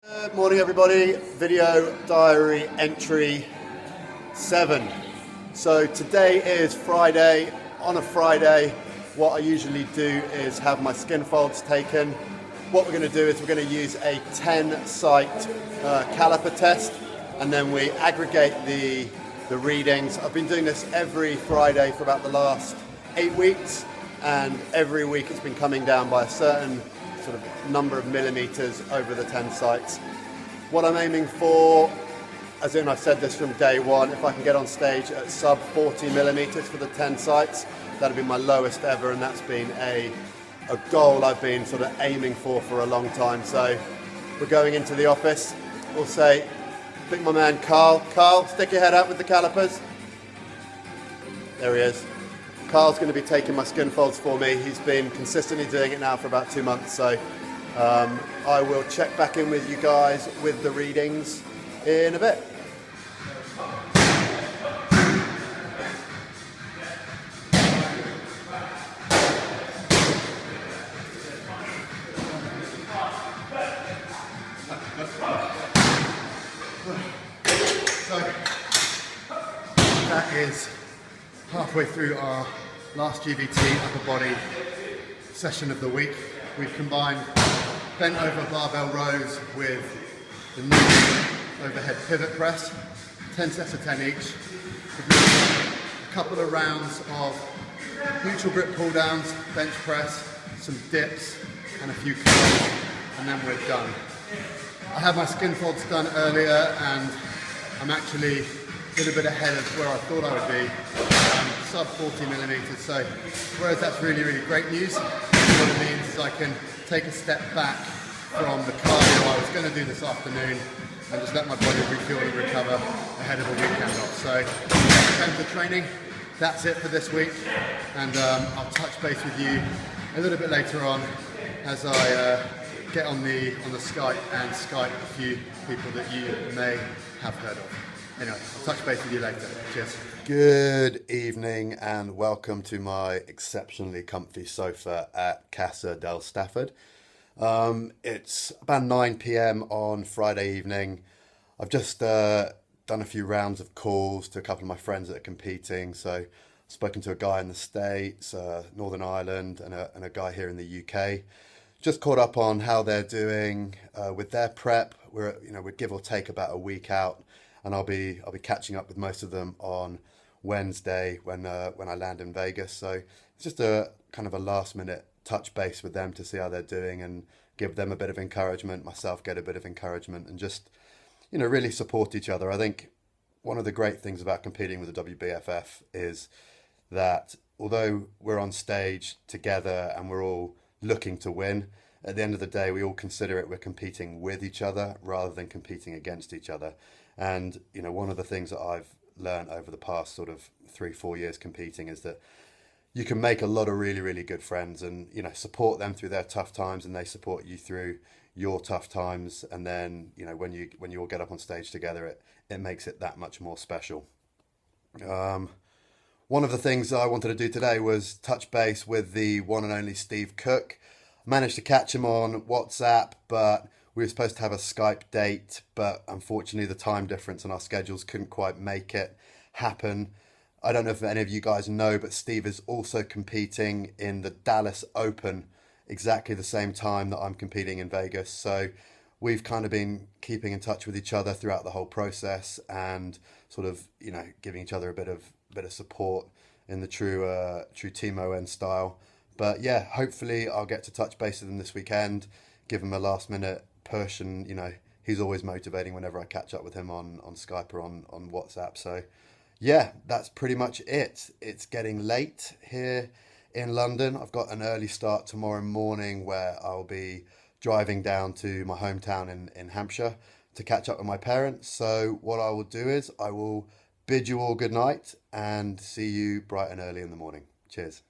Good morning everybody, video diary entry 7. So today is Friday. On a Friday, what I usually do is have my skin folds taken. What we're going to do is we're going to use a 10-site caliper test, and then we aggregate the readings. I've been doing this every Friday for about the last 8 weeks, and every week it's been coming down by a certain sort of number of millimeters over the 10 sites. What I'm aiming for, as in I've said this from day one, if I can get on stage at sub 40 millimeters for the 10 sites, that'll be my lowest ever, and that's been a goal I've been sort of aiming for a long time. So we're going into the office. We'll say, pick my man Carl. Carl, stick your head out with the calipers. There he is. Carl's going to be taking my skin folds for me. He's been consistently doing it now for about 2 months, so I will check back in with you guys with the readings in a bit. So that is halfway through our last GVT upper body session of the week. We've combined bent over barbell rows with the knee overhead pivot press, 10 sets of 10 each. We've got a couple of rounds of neutral grip pull downs, bench press, some dips and a few curls, and then we're done. I had my skin folds done earlier and I'm actually a little bit ahead of where I thought I would be, sub 40 millimeters. So whereas that's really great news, what it means is I can take a step back from the cardio I was going to do this afternoon and just let my body refuel and recover ahead of a weekend off. So in terms of training, that's it for this week, and I'll touch base with you a little bit later on as I get on the Skype and Skype a few people that you may have heard of. Anyway, I'll touch base with you later. Cheers. Good evening and welcome to my exceptionally comfy sofa at Casa del Stafford. It's about 9 p.m. on Friday evening. I've just done a few rounds of calls to a couple of my friends that are competing. So I've spoken to a guy in the States, Northern Ireland, and a guy here in the UK. Just caught up on how they're doing with their prep. We're give or take about a week out, and I'll be catching up with most of them on Wednesday when I land in Vegas. So it's just a kind of a last minute touch base with them to see how they're doing and give them a bit of encouragement, myself get a bit of encouragement, and just really support each other. I think one of the great things about competing with the WBFF is that although we're on stage together and we're all looking to win, at the end of the day we all consider it we're competing with each other rather than competing against each other. And one of the things that I've learned over the past sort of 3-4 years competing is that you can make a lot of really good friends and support them through their tough times, and they support you through your tough times, and then when you all get up on stage together, it makes it that much more special. One of the things I wanted to do today was touch base with the one and only Steve Cook. I managed to catch him on WhatsApp, but we were supposed to have a Skype date, but unfortunately the time difference and our schedules couldn't quite make it happen. I don't know if any of you guys know, but Steve is also competing in the Dallas Open exactly the same time that I'm competing in Vegas. So we've kind of been keeping in touch with each other throughout the whole process and sort of, giving each other a bit of support in the true Team ON style. But yeah, hopefully I'll get to touch base with him this weekend, give him a last minute push, and he's always motivating whenever I catch up with him on Skype or on WhatsApp. So yeah, that's pretty much it. It's getting late here in London. I've got an early start tomorrow morning where I'll be driving down to my hometown in Hampshire to catch up with my parents. So what I will do is I will bid you all good night and see you bright and early in the morning. Cheers.